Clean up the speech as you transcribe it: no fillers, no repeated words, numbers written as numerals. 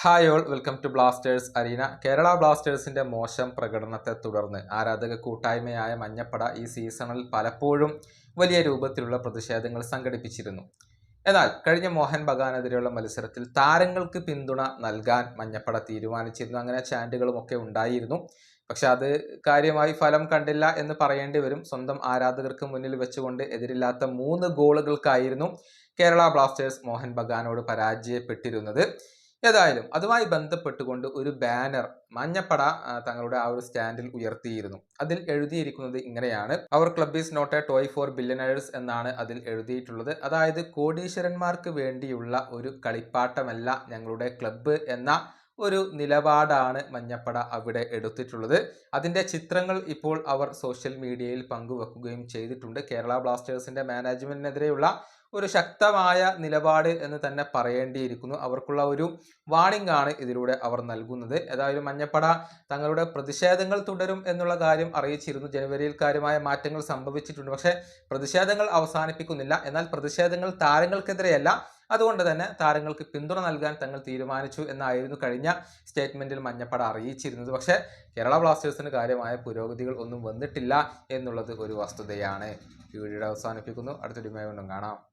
Hi all welcome to Blasters arena. Kerala ബ്ലാസ്റ്റേഴ്സിന്റെ മോശം പ്രകടനത്തെ തുടർന്ന് ആരാധക കൂട്ടായ്മയായ മഞ്ഞപ്പട ഈ സീസണിൽ പലപ്പോഴും വലിയ രൂപത്തിലുള്ള പ്രതിഷേധങ്ങൾ സംഘടിപ്പിച്ചിരുന്നു. എന്നാൽ കഴിഞ്ഞ മോഹൻ ബഗാനെതിരെയുള്ള മത്സരത്തിൽ താരങ്ങൾക്ക് പിന്തുണ നൽകാൻ മഞ്ഞപ്പട തീരുമാനിച്ചിരുന്നു. അങ്ങനെ ചാൻഡുകളും ഒക്കെ ഉണ്ടായിരുന്നു. പക്ഷെ അത് കാര്യമായി ഫലം കണ്ടില്ല എന്ന് പറയേണ്ടി വരും. സ്വന്തം ആരാധകർക്ക് മുന്നിൽ വെച്ചുകൊണ്ട് എതിരില്ലാത്ത 3 ഗോളുകൾക്കായിരുന്നു കേരള ബ്ലാസ്റ്റേഴ്സ് മോഹൻ ബഗാനോട് പരാജയപ്പെട്ടിരുന്നത്. ഏതായാലും അതുമായി ബന്ധപ്പെട്ടുകൊണ്ട് ഒരു ബാനർ മഞ്ഞപ്പട തങ്ങളുടെ ആ ഒരു സ്റ്റാൻഡിൽ ഉയർത്തിയിരുന്നു. അതിൽ എഴുതിയിരിക്കുന്നത് ഇങ്ങനെയാണ്: അവർ club is not a toy for billionaires എന്നാണ് അതിൽ എഴുതിയിട്ടുള്ളത്. അതായത് കോടീശ്വരന്മാർക്ക് വേണ്ടിയുള്ള ഒരു കളിപ്പാട്ടമല്ല ഞങ്ങളുടെ ക്ലബ്ബ് എന്ന ഒരു നിലപാടാണ് മഞ്ഞപ്പട അവിടെ എടുത്തിട്ടുള്ളത്. അതിന്റെ ചിത്രങ്ങൾ ഇപ്പോൾ അവർ സോഷ്യൽ മീഡിയയിൽ പങ്കുവെക്കുകയും ചെയ്തിട്ടുണ്ട്. കേരള ബ്ലാസ്റ്റേഴ്സിന്റെ മാനേജ്മെന്റിനെതിരെയുള്ള ഒരു ശക്തമായ നിലപാട് എന്ന് തന്നെ പറയേണ്ടിയിരിക്കുന്നു. അവർക്കുള്ള ഒരു വാണിംഗ് ആണ് ഇതിലൂടെ അവർ നൽകുന്നത്. ഏതായാലും മഞ്ഞപ്പട തങ്ങളുടെ പ്രതിഷേധങ്ങൾ തുടരും എന്നുള്ള കാര്യം അറിയിച്ചിരുന്നു. ജനുവരിയിൽ കാര്യമായ മാറ്റങ്ങൾ സംഭവിച്ചിട്ടുണ്ട്. പക്ഷേ പ്രതിഷേധങ്ങൾ അവസാനിപ്പിക്കുന്നില്ല. എന്നാൽ പ്രതിഷേധങ്ങൾ താരങ്ങൾക്കെതിരെയല്ല. അതുകൊണ്ട് തന്നെ താരങ്ങൾക്ക് പിന്തുണ നൽകാൻ തങ്ങൾ തീരുമാനിച്ചു എന്നായിരുന്നു കഴിഞ്ഞ സ്റ്റേറ്റ്മെന്റിൽ മഞ്ഞപ്പട അറിയിച്ചിരുന്നത്. പക്ഷേ കേരള ബ്ലാസ്റ്റേഴ്സിന് കാര്യമായ പുരോഗതികൾ ഒന്നും വന്നിട്ടില്ല എന്നുള്ളത് ഒരു വസ്തുതയാണ്. ഈ വീഡിയോ അവസാനിപ്പിക്കുന്നു. അടുത്ത വീഡിയോയുമായി വീണ്ടും കാണാം.